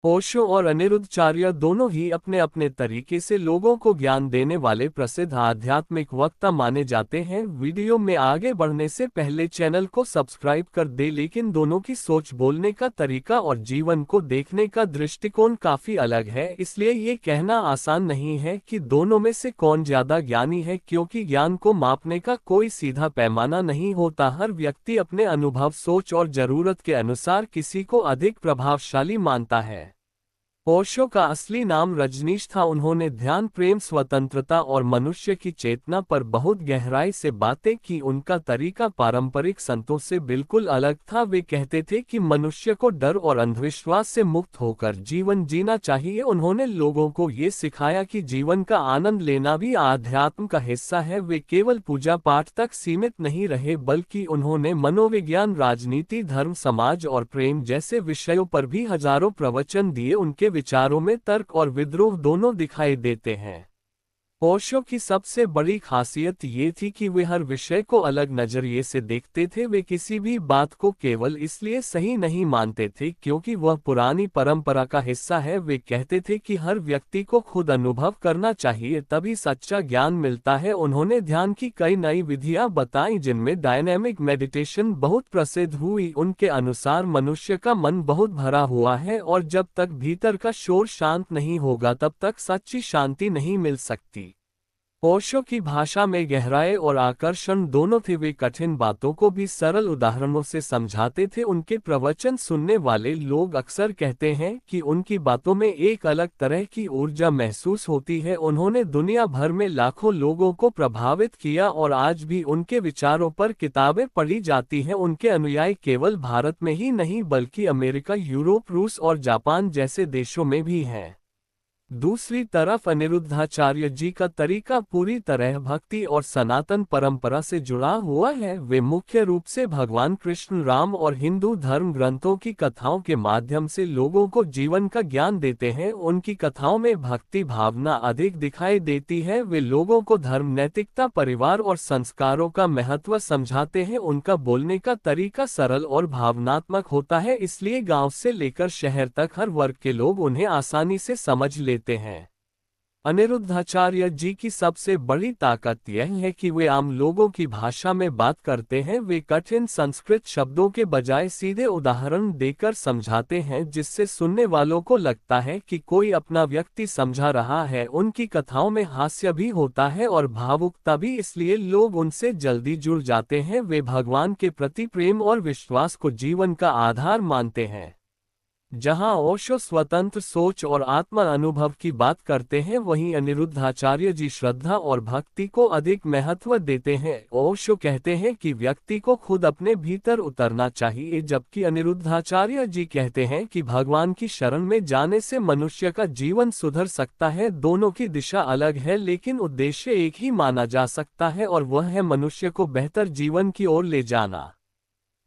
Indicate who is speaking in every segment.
Speaker 1: ओशो और अनिरुद्धाचार्य दोनों ही अपने अपने तरीके से लोगों को ज्ञान देने वाले प्रसिद्ध आध्यात्मिक वक्ता माने जाते हैं। वीडियो में आगे बढ़ने से पहले चैनल को सब्सक्राइब कर दे। लेकिन दोनों की सोच, बोलने का तरीका और जीवन को देखने का दृष्टिकोण काफी अलग है, इसलिए ये कहना आसान नहीं है कि दोनों में से कौन ज्यादा ज्ञानी है, क्योंकि ज्ञान को मापने का कोई सीधा पैमाना नहीं होता। हर व्यक्ति अपने अनुभव, सोच और जरूरत के अनुसार किसी को अधिक प्रभावशाली मानता है। ओशो का असली नाम रजनीश था। उन्होंने ध्यान, प्रेम, स्वतंत्रता और मनुष्य की चेतना पर बहुत गहराई से बातें की। उनका तरीका पारंपरिक संतों से बिल्कुल अलग था। वे कहते थे कि मनुष्य को डर और अंधविश्वास से मुक्त होकर जीवन जीना चाहिए। उन्होंने लोगों को ये सिखाया कि जीवन का आनंद लेना भी आध्यात्म का हिस्सा है। वे केवल पूजा पाठ तक सीमित नहीं रहे, बल्कि उन्होंने मनोविज्ञान, राजनीति, धर्म, समाज और प्रेम जैसे विषयों पर भी हजारों प्रवचन दिए। उनके विचारों में तर्क और विद्रोह दोनों दिखाई देते हैं। ओशो की सबसे बड़ी खासियत ये थी कि वे हर विषय को अलग नजरिए से देखते थे। वे किसी भी बात को केवल इसलिए सही नहीं मानते थे क्योंकि वह पुरानी परंपरा का हिस्सा है। वे कहते थे कि हर व्यक्ति को खुद अनुभव करना चाहिए, तभी सच्चा ज्ञान मिलता है। उन्होंने ध्यान की कई नई विधियां बताई, जिनमें डायनेमिक मेडिटेशन बहुत प्रसिद्ध हुई। उनके अनुसार मनुष्य का मन बहुत भरा हुआ है और जब तक भीतर का शोर शांत नहीं होगा तब तक सच्ची शांति नहीं मिल सकती। ओशो की भाषा में गहराई और आकर्षण दोनों थे। वे कठिन बातों को भी सरल उदाहरणों से समझाते थे। उनके प्रवचन सुनने वाले लोग अक्सर कहते हैं कि उनकी बातों में एक अलग तरह की ऊर्जा महसूस होती है। उन्होंने दुनिया भर में लाखों लोगों को प्रभावित किया और आज भी उनके विचारों पर किताबें पढ़ी जाती हैं। उनके अनुयायी केवल भारत में ही नहीं बल्कि अमेरिका, यूरोप, रूस और जापान जैसे देशों में भी हैं। दूसरी तरफ अनिरुद्धाचार्य जी का तरीका पूरी तरह भक्ति और सनातन परंपरा से जुड़ा हुआ है। वे मुख्य रूप से भगवान कृष्ण, राम और हिंदू धर्म ग्रंथों की कथाओं के माध्यम से लोगों को जीवन का ज्ञान देते हैं। उनकी कथाओं में भक्ति भावना अधिक दिखाई देती है। वे लोगों को धर्म, नैतिकता, परिवार और संस्कारों का महत्व समझाते हैं। उनका बोलने का तरीका सरल और भावनात्मक होता है, इसलिए गांव से लेकर शहर तक हर वर्ग के लोग उन्हें आसानी से समझ लेते हैं। अनिरुद्धाचार्य जी की सबसे बड़ी ताकत यह है कि वे आम लोगों की भाषा में बात करते हैं। वे कठिन संस्कृत शब्दों के बजाय सीधे उदाहरण देकर समझाते हैं, जिससे सुनने वालों को लगता है कि कोई अपना व्यक्ति समझा रहा है। उनकी कथाओं में हास्य भी होता है और भावुकता भी, इसलिए लोग उनसे जल्दी जुड़ जाते हैं। वे भगवान के प्रति प्रेम और विश्वास को जीवन का आधार मानते हैं। जहां ओशो स्वतंत्र सोच और आत्मा अनुभव की बात करते हैं, वहीं अनिरुद्धाचार्य जी श्रद्धा और भक्ति को अधिक महत्व देते हैं। ओशो कहते हैं कि व्यक्ति को खुद अपने भीतर उतरना चाहिए, जबकि अनिरुद्धाचार्य जी कहते हैं कि भगवान की शरण में जाने से मनुष्य का जीवन सुधर सकता है। दोनों की दिशा अलग है, लेकिन उद्देश्य एक ही माना जा सकता है और वह है मनुष्य को बेहतर जीवन की ओर ले जाना।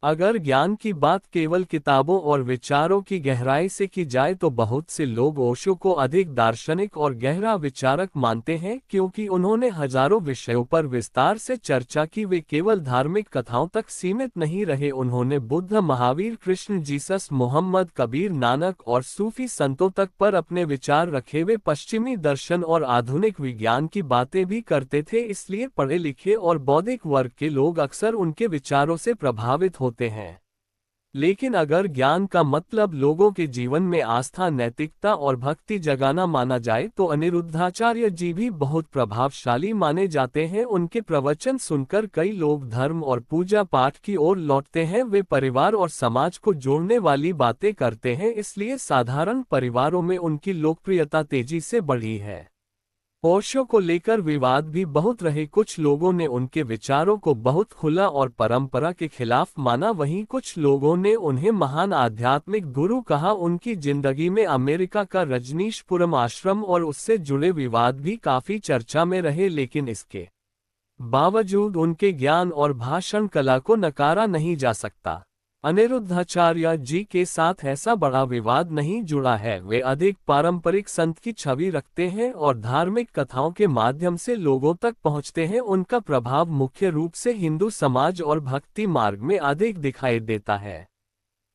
Speaker 1: अगर ज्ञान की बात केवल किताबों और विचारों की गहराई से की जाए तो बहुत से लोग ओशो को अधिक दार्शनिक और गहरा विचारक मानते हैं, क्योंकि उन्होंने हजारों विषयों पर विस्तार से चर्चा की। वे केवल धार्मिक कथाओं तक सीमित नहीं रहे। उन्होंने बुद्ध, महावीर, कृष्ण, जीसस, मोहम्मद, कबीर, नानक और सूफी संतों तक पर अपने विचार रखे। वे पश्चिमी दर्शन और आधुनिक विज्ञान की बातें भी करते थे, इसलिए पढ़े लिखे और बौद्धिक वर्ग के लोग अक्सर उनके विचारों से प्रभावित होते हैं। लेकिन अगर ज्ञान का मतलब लोगों के जीवन में आस्था, नैतिकता और भक्ति जगाना माना जाए तो अनिरुद्धाचार्य जी भी बहुत प्रभावशाली माने जाते हैं। उनके प्रवचन सुनकर कई लोग धर्म और पूजा पाठ की ओर लौटते हैं। वे परिवार और समाज को जोड़ने वाली बातें करते हैं, इसलिए साधारण परिवारों में उनकी लोकप्रियता तेजी से बढ़ी है। ओशो को लेकर विवाद भी बहुत रहे। कुछ लोगों ने उनके विचारों को बहुत खुला और परंपरा के खिलाफ माना, वहीं कुछ लोगों ने उन्हें महान आध्यात्मिक गुरु कहा। उनकी जिंदगी में अमेरिका का रजनीशपुरम आश्रम और उससे जुड़े विवाद भी काफी चर्चा में रहे, लेकिन इसके बावजूद उनके ज्ञान और भाषण कला को नकारा नहीं जा सकता। अनिरुद्धाचार्य जी के साथ ऐसा बड़ा विवाद नहीं जुड़ा है। वे अधिक पारंपरिक संत की छवि रखते हैं और धार्मिक कथाओं के माध्यम से लोगों तक पहुंचते हैं। उनका प्रभाव मुख्य रूप से हिंदू समाज और भक्ति मार्ग में अधिक दिखाई देता है।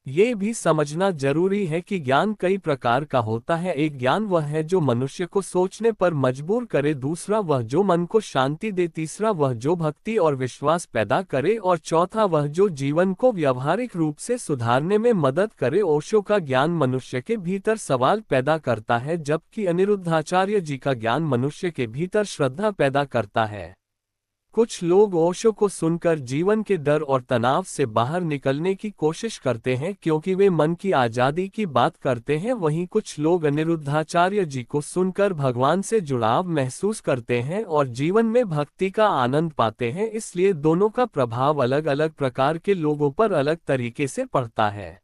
Speaker 1: ये भी समझना जरूरी है कि ज्ञान कई प्रकार का होता है। एक ज्ञान वह है जो मनुष्य को सोचने पर मजबूर करे, दूसरा वह जो मन को शांति दे, तीसरा वह जो भक्ति और विश्वास पैदा करे, और चौथा वह जो जीवन को व्यावहारिक रूप से सुधारने में मदद करे। ओशो का ज्ञान मनुष्य के भीतर सवाल पैदा करता है, जबकि अनिरुद्धाचार्य जी का ज्ञान मनुष्य के भीतर श्रद्धा पैदा करता है। कुछ लोग ओशो को सुनकर जीवन के डर और तनाव से बाहर निकलने की कोशिश करते हैं क्योंकि वे मन की आज़ादी की बात करते हैं। वहीं कुछ लोग अनिरुद्धाचार्य जी को सुनकर भगवान से जुड़ाव महसूस करते हैं और जीवन में भक्ति का आनंद पाते हैं। इसलिए दोनों का प्रभाव अलग अलग प्रकार के लोगों पर अलग तरीके से पड़ता है।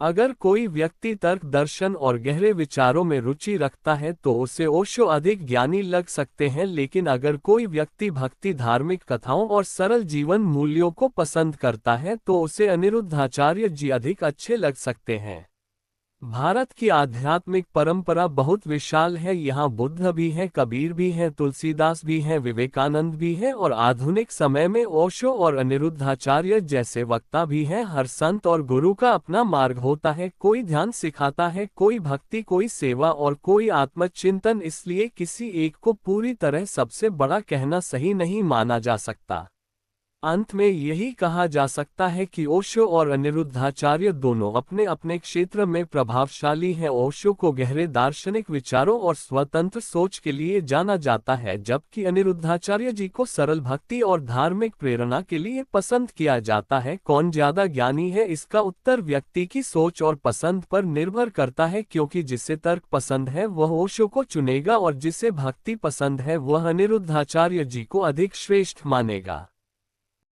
Speaker 1: अगर कोई व्यक्ति तर्क, दर्शन और गहरे विचारों में रुचि रखता है तो उसे ओशो अधिक ज्ञानी लग सकते हैं, लेकिन अगर कोई व्यक्ति भक्ति, धार्मिक कथाओं और सरल जीवन मूल्यों को पसंद करता है तो उसे अनिरुद्धाचार्य जी अधिक अच्छे लग सकते हैं। भारत की आध्यात्मिक परंपरा बहुत विशाल है। यहाँ बुद्ध भी हैं, कबीर भी हैं, तुलसीदास भी हैं, विवेकानंद भी हैं और आधुनिक समय में ओशो और अनिरुद्धाचार्य जैसे वक्ता भी हैं। हर संत और गुरु का अपना मार्ग होता है। कोई ध्यान सिखाता है, कोई भक्ति, कोई सेवा और कोई आत्मचिंतन। इसलिए किसी एक को पूरी तरह सबसे बड़ा कहना सही नहीं माना जा सकता। अंत में यही कहा जा सकता है कि ओशो और अनिरुद्धाचार्य दोनों अपने अपने क्षेत्र में प्रभावशाली हैं। ओशो को गहरे दार्शनिक विचारों और स्वतंत्र सोच के लिए जाना जाता है, जबकि अनिरुद्धाचार्य जी को सरल भक्ति और धार्मिक प्रेरणा के लिए पसंद किया जाता है। कौन ज्यादा ज्ञानी है, इसका उत्तर व्यक्ति की सोच और पसंद पर निर्भर करता है, क्योंकि जिसे तर्क पसंद है वह ओशो को चुनेगा और जिसे भक्ति पसंद है वह अनिरुद्धाचार्य जी को अधिक श्रेष्ठ मानेगा।